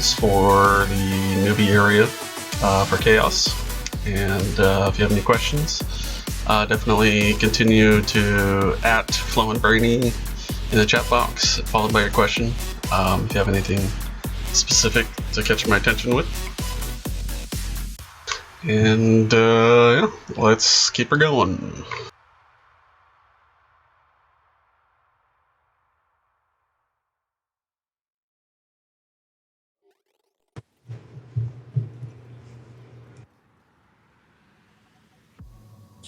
instructions for the newbie area for Chaos. And if you have any questions, definitely continue to @FlowandBrainy in the chat box, followed by your question. If you have anything specific to catch my attention with. And yeah, let's keep her going.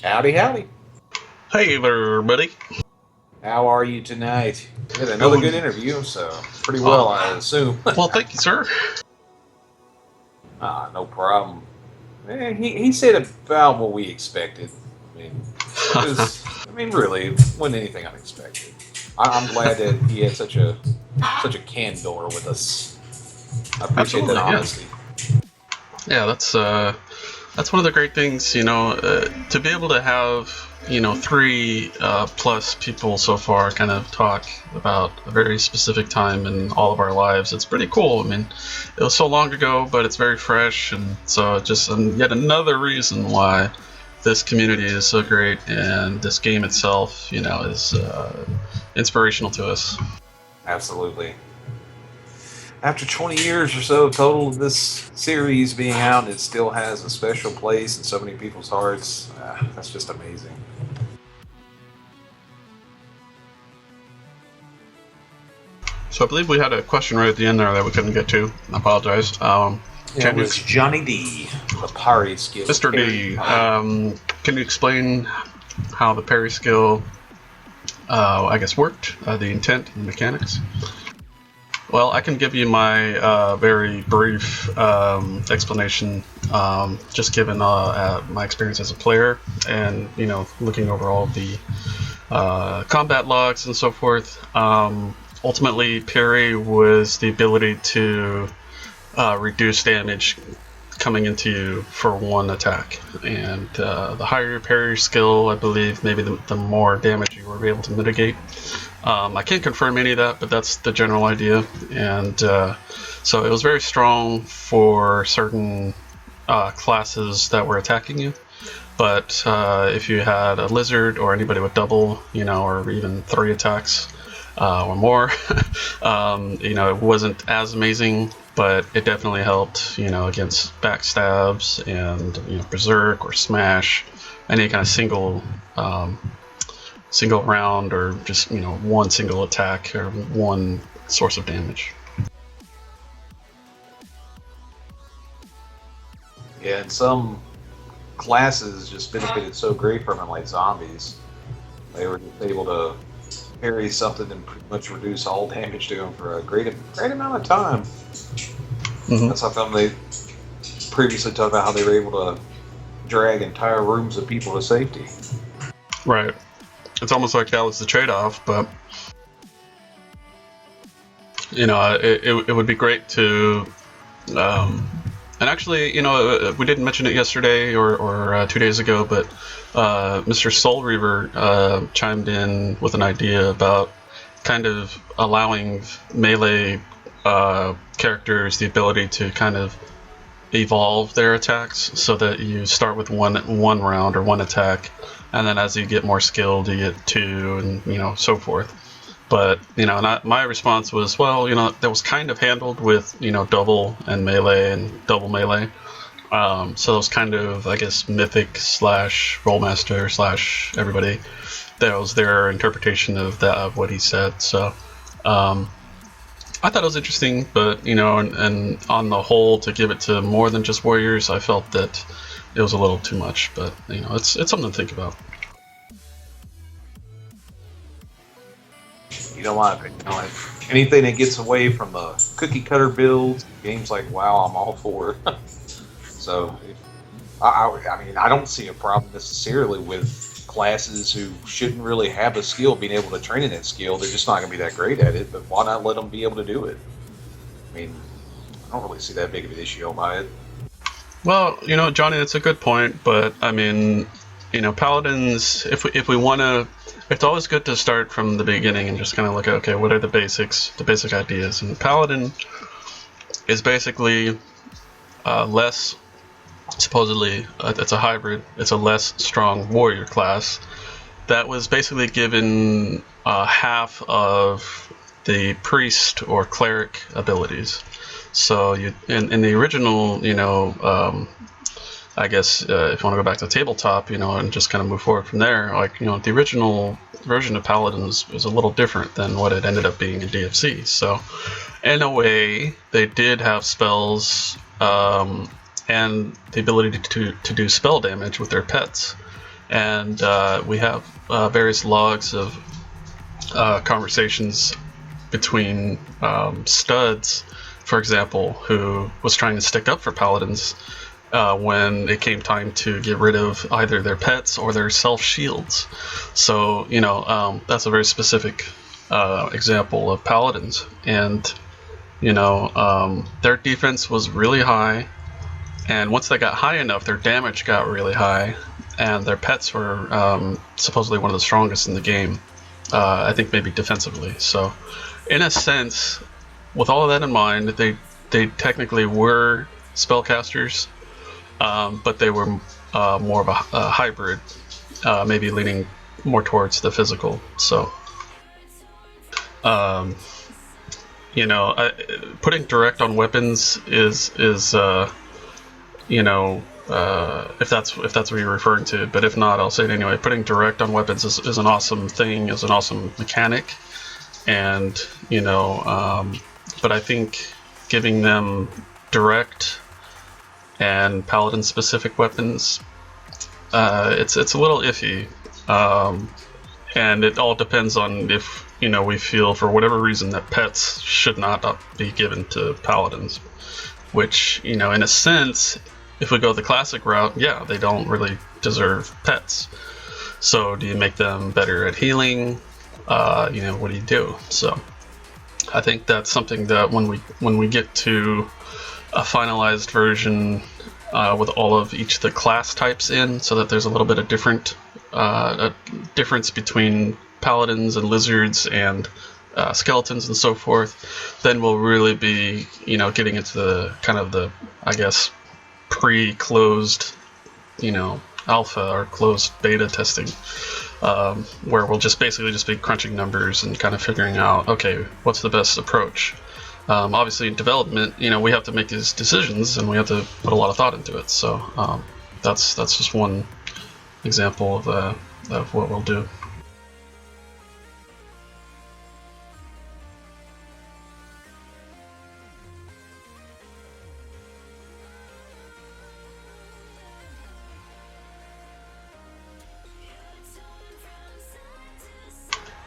Howdy, howdy. Hey there, buddy. How are you tonight? We had another good interview, so pretty well, I assume. Well, thank you, sir. No problem. He said about what we expected. Really, it wasn't anything unexpected. I'm glad that he had such a candor with us. I appreciate that honesty. Yeah, that's one of the great things, to be able to have, 3 plus people so far kind of talk about a very specific time in all of our lives. It's pretty cool. I mean, it was so long ago, but it's very fresh, and so just yet another reason why this community is so great, and this game itself, is inspirational to us. Absolutely. After 20 years or so total of this series being out, it still has a special place in so many people's hearts. That's just amazing. So I believe we had a question right at the end there that we couldn't get to. I apologize. It was Johnny D, the parry skill. Mr. D, can you explain how the parry skill, worked, the intent and mechanics? Well, I can give you my very brief explanation, just given my experience as a player and, looking over all of the combat logs and so forth. Ultimately, parry was the ability to reduce damage coming into you for one attack. And the higher your parry skill, I believe, maybe the more damage you were able to mitigate. I can't confirm any of that, but that's the general idea. And so it was very strong for certain classes that were attacking you. But if you had a lizard or anybody with double, or even 3 attacks or more, it wasn't as amazing, but it definitely helped, against backstabs and, berserk or smash, any kind of single round or just, one single attack or one source of damage. Yeah, and some classes just benefited so great from it, like zombies. They were just able to parry something and pretty much reduce all damage to them for a great amount of time. Mm-hmm. That's how come they previously talked about how they were able to drag entire rooms of people to safety. Right. It's almost like that was the trade-off, but it would be great to, and actually, we didn't mention it yesterday or 2 days ago, but Mr. Soul Reaver chimed in with an idea about kind of allowing melee characters the ability to kind of evolve their attacks so that you start with one round or one attack, and then as you get more skilled, you get 2, and so forth. But my response was, well, that was kind of handled with double and melee and double melee. So it was kind of, I guess, mythic / rollmaster / everybody. That was their interpretation of what he said. So I thought it was interesting, but and on the whole, to give it to more than just warriors, I felt that it was a little too much. But it's something to think about. Anything that gets away from the cookie cutter builds, games like WoW, I'm all for. So, I don't see a problem necessarily with classes who shouldn't really have a skill being able to train in that skill. They're just not going to be that great at it, but why not let them be able to do it? I don't really see that big of an issue on my end. Well, Johnny, that's a good point, but paladins, if we want to, it's always good to start from the beginning and just kind of look at, okay, what are the basic ideas? And paladin, is basically less, supposedly, it's a hybrid, it's a less strong warrior class that was basically given half of the priest or cleric abilities. So in the original, I guess if you want to go back to tabletop, and just kind of move forward from there, like, the original version of Paladin was a little different than what it ended up being in DFC. So in a way, they did have spells and the ability to do spell damage with their pets. And we have various logs of conversations between Studs, for example, who was trying to stick up for Paladins when it came time to get rid of either their pets or their self-shields. So, that's a very specific example of Paladins. And, their defense was really high. And once they got high enough, their damage got really high. And their pets were supposedly one of the strongest in the game. I think maybe defensively. So, in a sense, with all of that in mind, they technically were spellcasters, but they were more of a hybrid, maybe leaning more towards the physical. So, putting direct on weapons is if that's what you're referring to, but if not, I'll say it anyway. Putting direct on weapons is an awesome thing, is an awesome mechanic, and but I think giving them direct and paladin specific weapons, it's a little iffy, and it all depends on if we feel for whatever reason that pets should not be given to paladins, which in a sense, if we go the classic route, yeah, they don't really deserve pets. So do you make them better at healing? What do you do? So I think that's something that when we get to a finalized version with all of each of the class types in, so that there's a little bit of a difference between paladins and lizards and skeletons and so forth, then we'll really be getting into the kind of the, I guess, pre-closed alpha or closed beta testing, where we'll just be crunching numbers and kind of figuring out, okay, what's the best approach. Obviously in development, we have to make these decisions and we have to put a lot of thought into it. So that's just one example of what we'll do.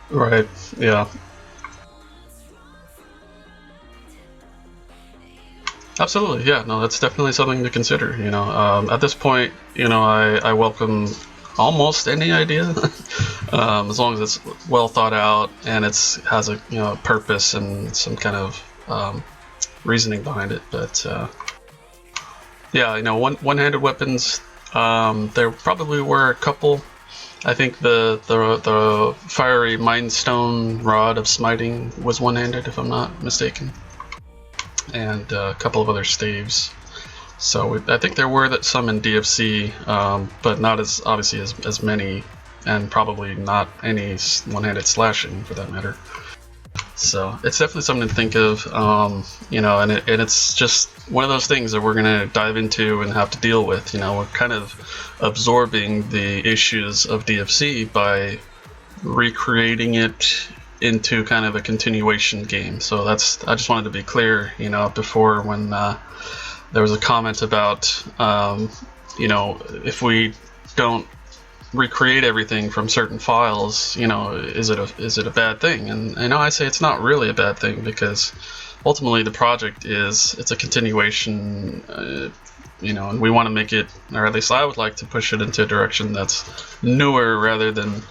Right, yeah. Absolutely, yeah. No, that's definitely something to consider. At this point, I welcome almost any idea, as long as it's well thought out and has a purpose and some kind of reasoning behind it. But yeah, one-handed weapons. There probably were a couple. I think the fiery Mind Stone rod of smiting was one-handed, if I'm not mistaken, and a couple of other staves. So I think there were some in DFC, but not as obviously as many, and probably not any one-handed slashing for that matter. So it's definitely something to think of, and it's just one of those things that we're going to dive into and have to deal with. We're kind of absorbing the issues of DFC by recreating it into kind of a continuation game. So I just wanted to be clear, before when there was a comment about, if we don't recreate everything from certain files, is it a bad thing? And I say it's not really a bad thing, because ultimately the project it's a continuation, and we want to make it, or at least I would like to push it into a direction that's newer rather than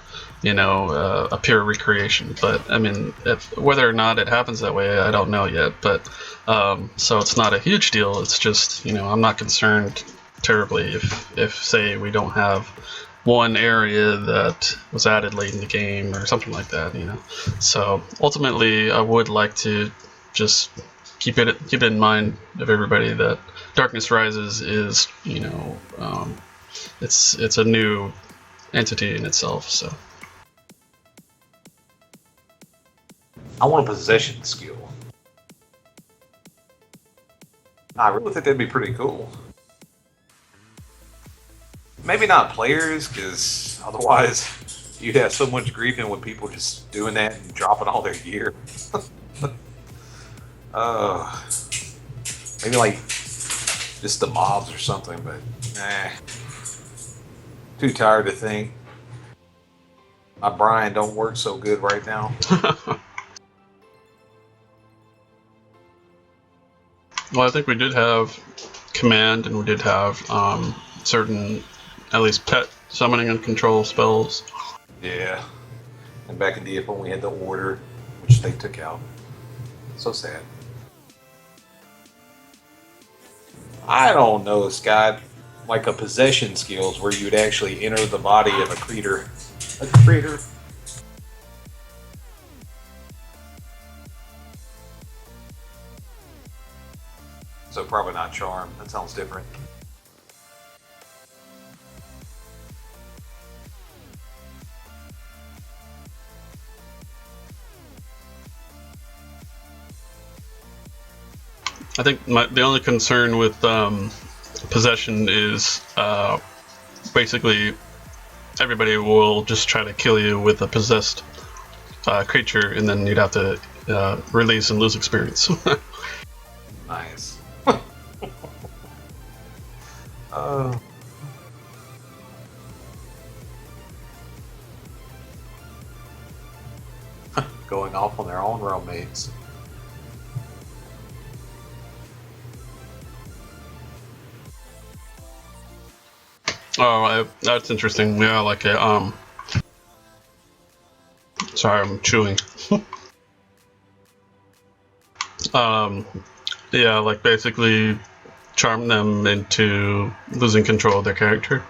a pure recreation. But I mean, whether or not it happens that way, I don't know yet. But so it's not a huge deal. It's just I'm not concerned terribly if say we don't have one area that was added late in the game or something like that. So ultimately, I would like to just keep it in mind of everybody that Darkness Rises is, it's a new entity in itself. So I want a possession skill. I really think that'd be pretty cool. Maybe not players, because otherwise you'd have so much griefing with people just doing that and dropping all their gear. Maybe like just the mobs or something, but too tired to think. My brain don't work so good right now. Well, I think we did have command, and we did have certain, at least pet summoning and control spells. Yeah. And back in DF1 we had the order, which they took out. So sad. I don't know, Scott. Like a possession skills where you'd actually enter the body of a creature. A creature. So probably not charm. That sounds different. I think the only concern with possession is basically everybody will just try to kill you with a possessed creature, and then you'd have to release and lose experience. Nice. Going off on their own roommates. Oh, that's interesting. Yeah, like a sorry, I'm chewing. Yeah, like basically charm them into losing control of their character.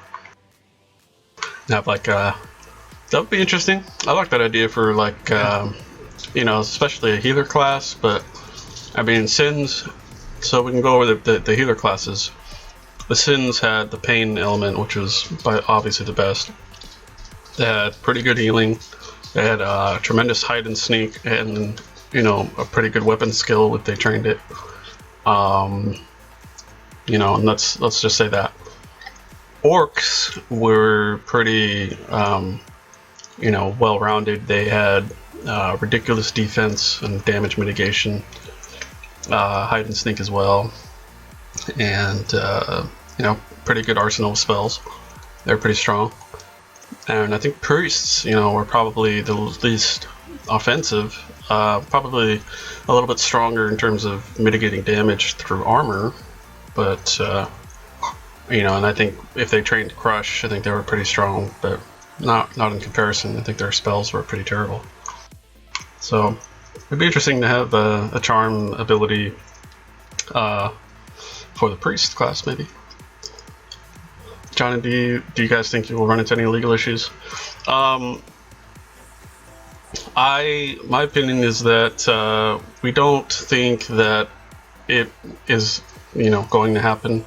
Have like that would be interesting. I like that idea for like especially a healer class. But I mean, Sins. So we can go over the healer classes. The Sins had the pain element, which was obviously the best. They had pretty good healing. They had tremendous hide and sneak, and a pretty good weapon skill if they trained it. And let's just say that. Orcs were pretty, well-rounded. They had ridiculous defense and damage mitigation, hide and sneak as well, and pretty good arsenal of spells. They're pretty strong. And I think priests, were probably the least offensive, probably a little bit stronger in terms of mitigating damage through armor, but and I think if they trained Crush, I think they were pretty strong, but not in comparison. I think their spells were pretty terrible. So it'd be interesting to have a charm ability for the priest class, maybe. Johnny, do you guys think you will run into any legal issues? My opinion is that we don't think that it is, going to happen.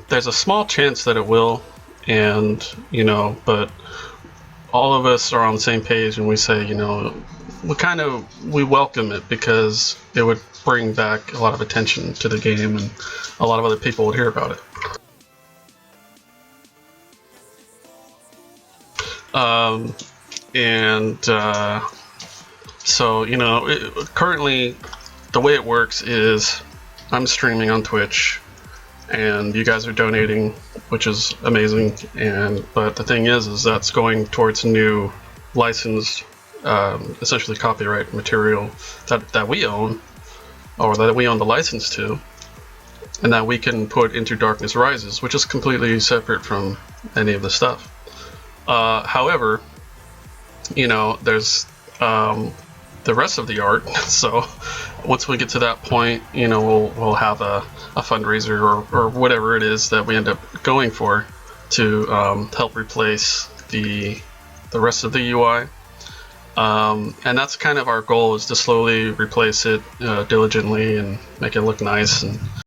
There's a small chance that it will, and but all of us are on the same page, and we say, we welcome it because it would bring back a lot of attention to the game, and a lot of other people would hear about it. So currently the way it works is I'm streaming on Twitch and you guys are donating, which is amazing, but the thing is that's going towards new licensed essentially copyright material that we own, or that we own the license to, and that we can put into Darkness Rises, which is completely separate from any of the stuff. However, there's the rest of the art. So once we get to that point, we'll have a fundraiser or whatever it is that we end up going for to help replace the rest of the UI. And that's kind of our goal, is to slowly replace it diligently and make it look nice. And